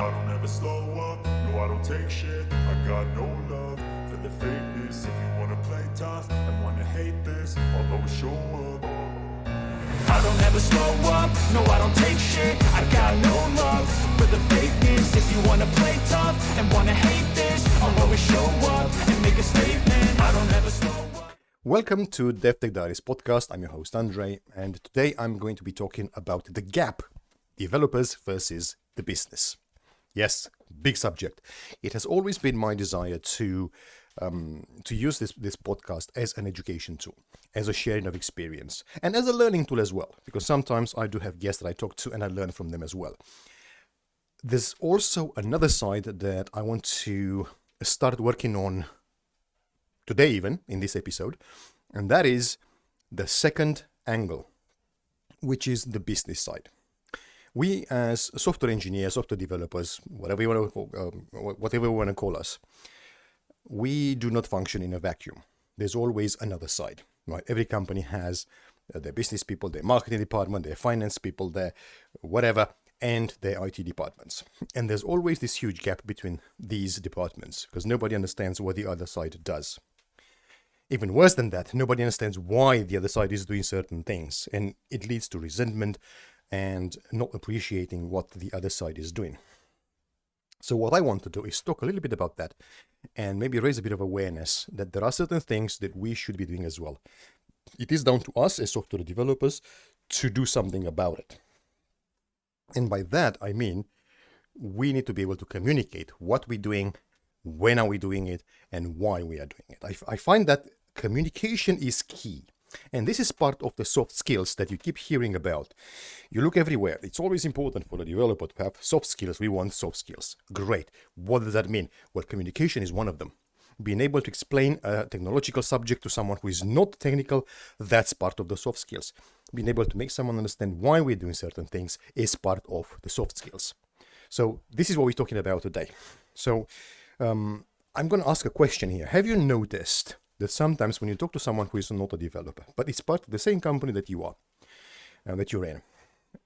I don't ever slow up, no I don't take shit. I got no love for the fakeness. If you wanna play tough and wanna hate this, I'll always show up. I don't ever slow up, no I don't take shit. I got no love for the fakeness. If you wanna play tough and wanna hate this, I'll always show up and make a statement. I don't ever slow up. Welcome to DevTech Diaries podcast. I'm your host Andre, and today I'm going to be talking about the gap, developers versus the business. Yes, big subject. It has always been my desire to use this podcast as an education tool, as a sharing of experience, and as a learning tool as well, because sometimes I do have guests that I talk to and I learn from them as well. There's also another side that I want to start working on today, even in this episode, and that is the second angle, which is the business side. We as software engineers, software developers, whatever you want to call us, we do not function in a vacuum. There's always another side, right? Every company has their business people, their marketing department, their finance people, their whatever, and their IT departments. And there's always this huge gap between these departments because nobody understands what the other side does. Even worse than that, nobody understands why the other side is doing certain things, and it leads to resentment and not appreciating what the other side is doing. So what I want to do is talk a little bit about that and maybe raise a bit of awareness that there are certain things that we should be doing as well. It is down to us as software developers to do something about it. And by that, I mean, we need to be able to communicate what we're doing, when are we doing it, and why we are doing it. I find that communication is key. And this is part of the soft skills that you keep hearing about. You look everywhere. It's always important for a developer to have soft skills. We want soft skills. Great. What does that mean? Well, communication is one of them. Being able to explain a technological subject to someone who is not technical, that's part of the soft skills. Being able to make someone understand why we're doing certain things is part of the soft skills. So this is what we're talking about today. So I'm going to ask a question here. Have you noticed that sometimes when you talk to someone who is not a developer, but it's part of the same company that you are, that you're in,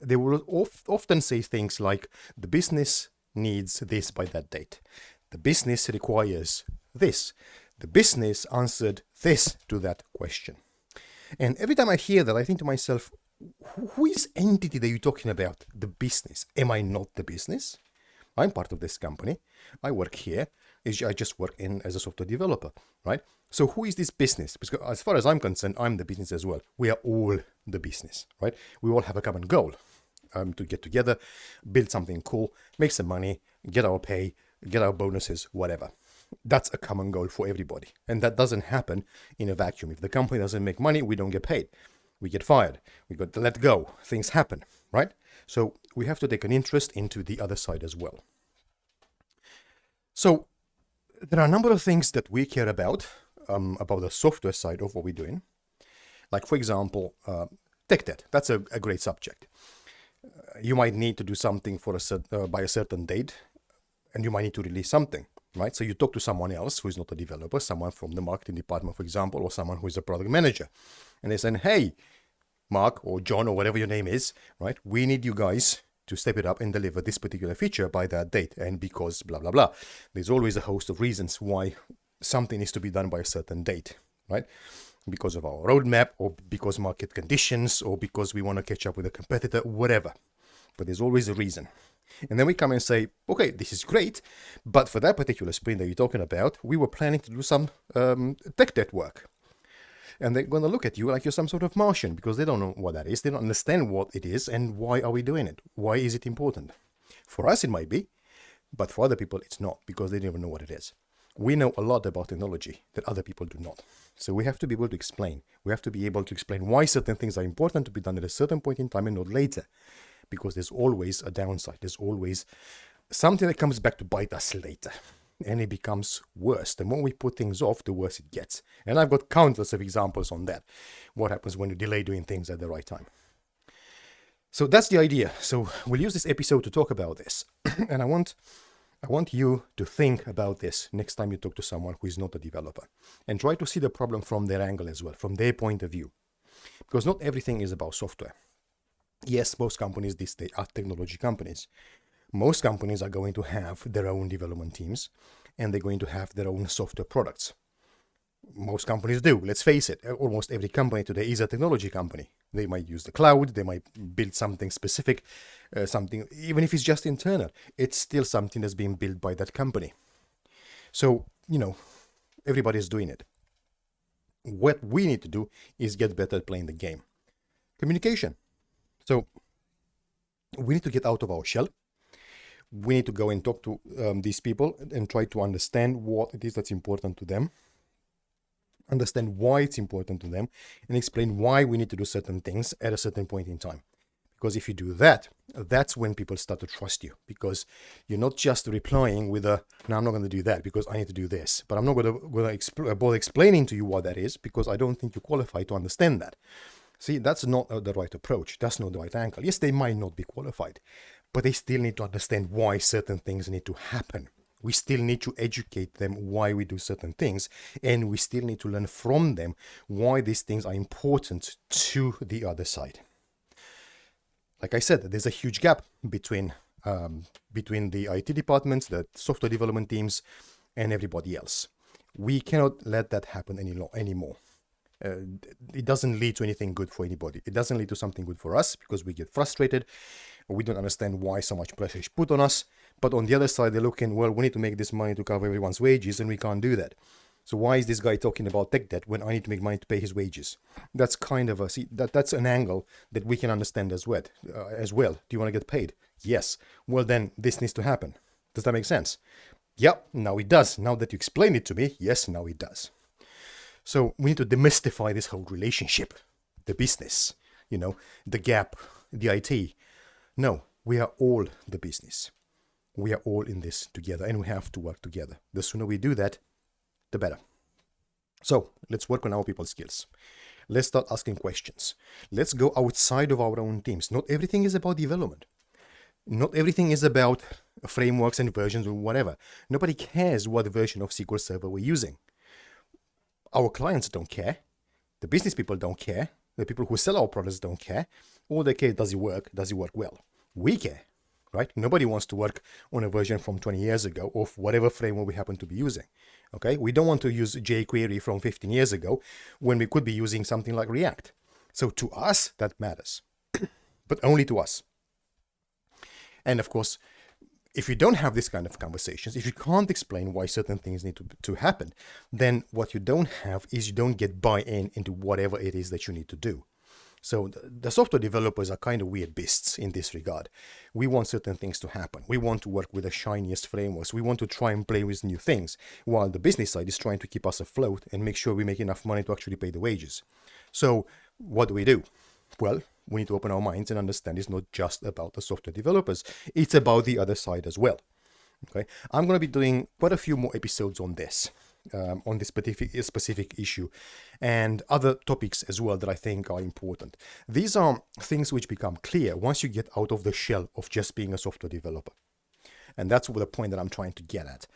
they will often say things like, the business needs this by that date. The business requires this. The business answered this to that question. And every time I hear that, I think to myself, who is entity that you're talking about? The business. Am I not the business? I'm part of this company. I work here. I just work as a software developer, right? So who is this business? Because as far as I'm concerned, I'm the business as well. We are all the business, right? We all have a common goal to get together, build something cool, make some money, get our pay, get our bonuses, whatever. That's a common goal for everybody. And that doesn't happen in a vacuum. If the company doesn't make money, we don't get paid. We get fired. We got to let go. Things happen, right? So we have to take an interest into the other side as well. So there are a number of things that we care about the software side of what we're doing. Like, for example, tech debt. That's a great subject. You might need to do something by a certain date, and you might need to release something, right? So you talk to someone else who is not a developer, someone from the marketing department, for example, or someone who is a product manager. And they say, hey, Mark or John or whatever your name is, right? We need you guys to step it up and deliver this particular feature by that date, and because blah, blah, blah. There's always a host of reasons why something needs to be done by a certain date, right? Because of our roadmap, or because market conditions, or because we want to catch up with a competitor, whatever. But there's always a reason. And then we come and say, okay, this is great, but for that particular sprint that you're talking about, we were planning to do some tech debt work. And they're going to look at you like you're some sort of Martian, because they don't know what that is. They don't understand what it is and why are we doing it. Why is it important? For us, it might be, but for other people, it's not, because they don't even know what it is. We know a lot about technology that other people do not. So we have to be able to explain. We have to be able to explain why certain things are important to be done at a certain point in time and not later, because there's always a downside. There's always something that comes back to bite us later. And it becomes worse. The more we put things off, the worse it gets. And I've got countless of examples on that. What happens when you delay doing things at the right time. So that's the idea. So we'll use this episode to talk about this. And I want you to think about this next time you talk to someone who is not a developer. And try to see the problem from their angle as well, from their point of view. Because not everything is about software. Yes, most companies these days are technology companies. Most companies are going to have their own development teams, and they're going to have their own software products. Most companies do. Let's face it, almost every company today is a technology company. They might use the cloud, they might build something specific, something, even if it's just internal, it's still something that's being built by that company. So, everybody's doing it. What we need to do is get better at playing the game. Communication. So, we need to get out of our shell. We need to go and talk to these people and try to understand what it is that's important to them, understand why it's important to them, and explain why we need to do certain things at a certain point in time. Because if you do that, that's when people start to trust you, because you're not just replying with no, I'm not going to do that because I need to do this, but I'm not going to bother explaining to you what that is because I don't think you qualify to understand that. See, that's not the right approach. That's not the right angle. Yes, they might not be qualified, but they still need to understand why certain things need to happen. We still need to educate them why we do certain things, and we still need to learn from them why these things are important to the other side. Like I said, there's a huge gap between the IT departments, the software development teams, and everybody else. We cannot let that happen anymore. It doesn't lead to anything good for anybody. It doesn't lead to something good for us because we get frustrated. We don't understand why so much pressure is put on us. But on the other side, they're looking, well, we need to make this money to cover everyone's wages, and we can't do that. So why is this guy talking about tech debt when I need to make money to pay his wages? That's kind of that's an angle that we can understand as well. Do you want to get paid? Yes. Well, then this needs to happen. Does that make sense? Yep. Now it does. Now that you explain it to me, yes, now it does. So we need to demystify this whole relationship, the business, the gap, the IT. No, we are all the business. We are all in this together, and we have to work together. The sooner we do that, the better. So let's work on our people skills. Let's start asking questions. Let's go outside of our own teams. Not everything is about development. Not everything is about frameworks and versions or whatever. Nobody cares what version of SQL Server we're using. Our clients don't care. The business people don't care. The people who sell our products don't care. All they care, does it work? Does it work well? We care, right? Nobody wants to work on a version from 20 years ago of whatever framework we happen to be using. Okay, we don't want to use jQuery from 15 years ago when we could be using something like React. So to us, that matters, but only to us. And of course, if you don't have this kind of conversations, if you can't explain why certain things need to happen, then what you don't have is you don't get buy-in into whatever it is that you need to do. So the software developers are kind of weird beasts in this regard. We want certain things to happen. We want to work with the shiniest frameworks. We want to try and play with new things, while the business side is trying to keep us afloat and make sure we make enough money to actually pay the wages. So what do? Well, we need to open our minds and understand it's not just about the software developers. It's about the other side as well. Okay, I'm going to be doing quite a few more episodes on this specific issue, and other topics as well that I think are important. These are things which become clear once you get out of the shell of just being a software developer. And that's the point that I'm trying to get at.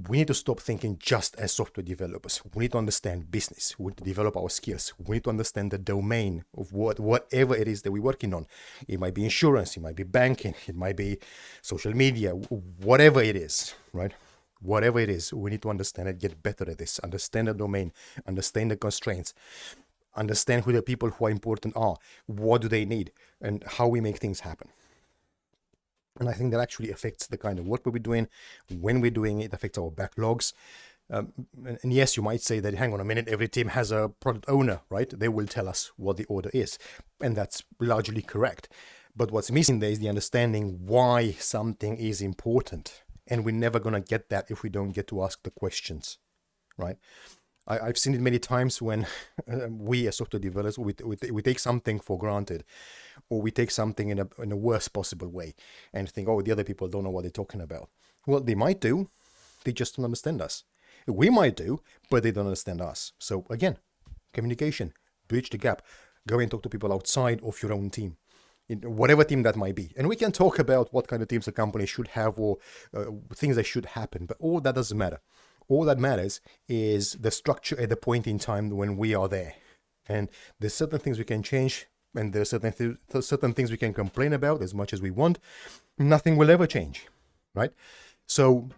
We need to stop thinking just as software developers. We need to understand business. We need to develop our skills. We need to understand the domain of whatever it is that we're working on. It might be insurance, it might be banking, it might be social media, whatever it is, right? Whatever it is, we need to understand it, get better at this, understand the domain, understand the constraints, understand who the people who are important are, what do they need, and how we make things happen. And I think that actually affects the kind of work we'll be doing, when we're doing it, affects our backlogs. And yes, you might say that, hang on a minute, every team has a product owner, right? They will tell us what the order is. And that's largely correct. But what's missing there is the understanding why something is important. And we're never going to get that if we don't get to ask the questions, right? I've seen it many times when we as software developers, we take something for granted, or we take something in a worst possible way and think, oh, the other people don't know what they're talking about. Well, they might do. They just don't understand us. We might do, but they don't understand us. So again, communication, bridge the gap. Go and talk to people outside of your own team, in whatever team that might be. And we can talk about what kind of teams a company should have, or things that should happen, but all that doesn't matter. All that matters is the structure at the point in time when we are there. And there's certain things we can change, and there's certain things we can complain about as much as we want. nothing will ever change, right? So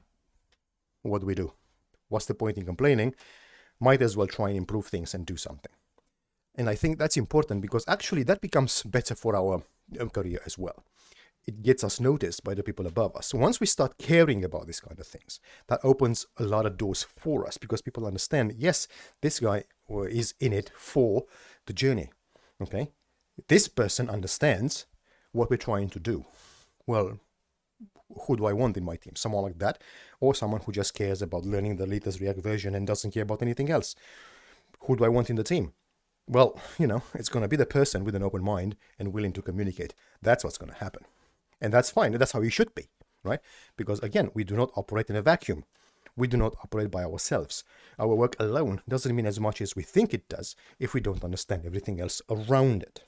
what do we do? What's the point in complaining? Might as well try and improve things and do something. And I think that's important because actually that becomes better for our career as well. It gets us noticed by the people above us. So once we start caring about these kind of things, that opens a lot of doors for us because people understand, yes, this guy is in it for the journey. Okay? This person understands what we're trying to do. Well, who do I want in my team? Someone like that, or someone who just cares about learning the latest React version and doesn't care about anything else? Who do I want in the team? Well, it's going to be the person with an open mind and willing to communicate. That's what's going to happen. And that's fine. That's how you should be, right? Because again, we do not operate in a vacuum. We do not operate by ourselves. Our work alone doesn't mean as much as we think it does if we don't understand everything else around it.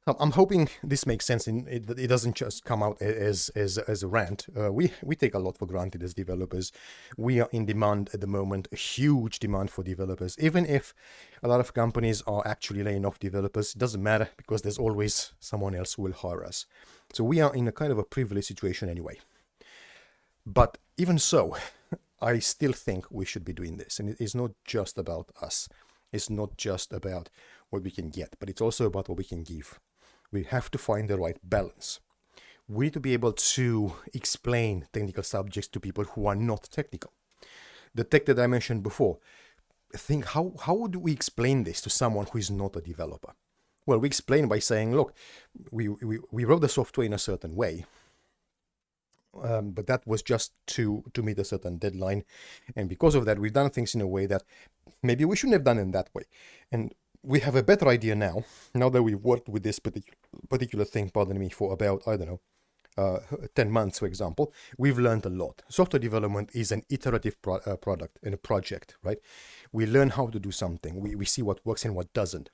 I'm hoping this makes sense. It doesn't just come out as a rant. We take a lot for granted as developers. We are in demand at the moment, a huge demand for developers. Even if a lot of companies are actually laying off developers, it doesn't matter because there's always someone else who will hire us. So we are in a kind of a privileged situation anyway. But even so, I still think we should be doing this. And it is not just about us. It's not just about what we can get, but it's also about what we can give. We have to find the right balance. We need to be able to explain technical subjects to people who are not technical. The tech that I mentioned before, think how do we explain this to someone who is not a developer? Well, we explain by saying, look, we wrote the software in a certain way, but that was just to meet a certain deadline. And because of that, we've done things in a way that maybe we shouldn't have done in that way. And we have a better idea now that we've worked with this particular thing, for about, 10 months, for example. We've learned a lot. Software development is an iterative product and a project, right? We learn how to do something. We see what works and what doesn't.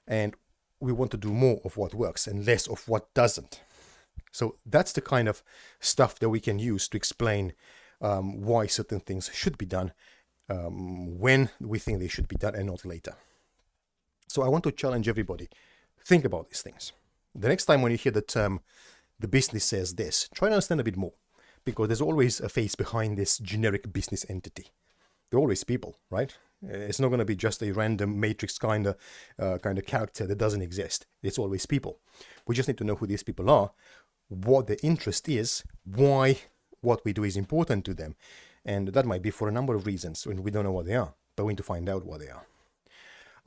And we want to do more of what works and less of what doesn't. So that's the kind of stuff that we can use to explain why certain things should be done when we think they should be done and not later. So I want to challenge everybody. Think about these things. The next time when you hear the term, the business says this, try to understand a bit more, because there's always a face behind this generic business entity. There are always people, right? It's not going to be just a random matrix kind of character that doesn't exist. It's always people. We just need to know who these people are, what their interest is, why what we do is important to them. And that might be for a number of reasons, and we don't know what they are, but we need to find out what they are.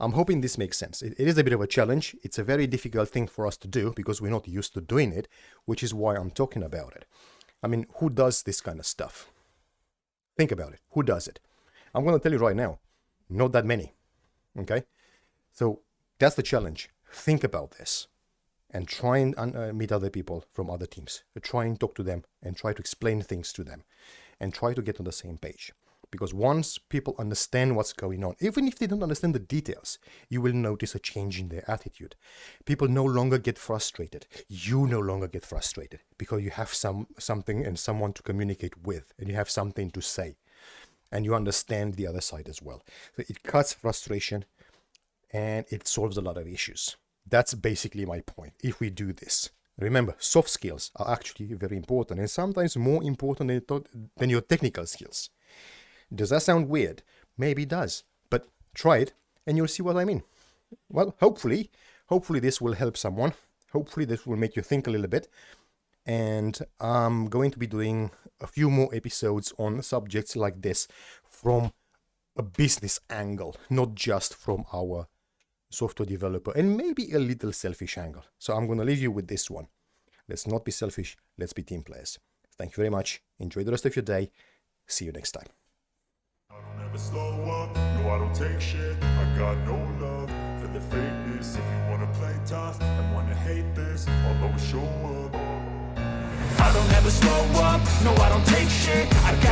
I'm hoping this makes sense. It is a bit of a challenge. It's a very difficult thing for us to do because we're not used to doing it, which is why I'm talking about it. I mean, who does this kind of stuff? Think about it. Who does it? I'm going to tell you right now, not that many. Okay? So that's the challenge. Think about this and try and meet other people from other teams. Try and talk to them and try to explain things to them and try to get on the same page. Because once people understand what's going on, even if they don't understand the details, you will notice a change in their attitude. People no longer get frustrated. You no longer get frustrated because you have something and someone to communicate with, and you have something to say, and you understand the other side as well. So it cuts frustration and it solves a lot of issues. That's basically my point. If we do this, remember, soft skills are actually very important and sometimes more important than your technical skills. Does that sound weird? Maybe it does, but try it and you'll see what I mean. Well, hopefully this will help someone. Hopefully this will make you think a little bit. And I'm going to be doing a few more episodes on subjects like this from a business angle, not just from our software developer and maybe a little selfish angle. So I'm going to leave you with this one. Let's not be selfish. Let's be team players. Thank you very much. Enjoy the rest of your day. See you next time. I don't ever slow up, no I don't take shit. I got no love for the fakeness. If you wanna play tough and wanna hate this, I'll always show up. I don't ever slow up, no I don't take shit. I got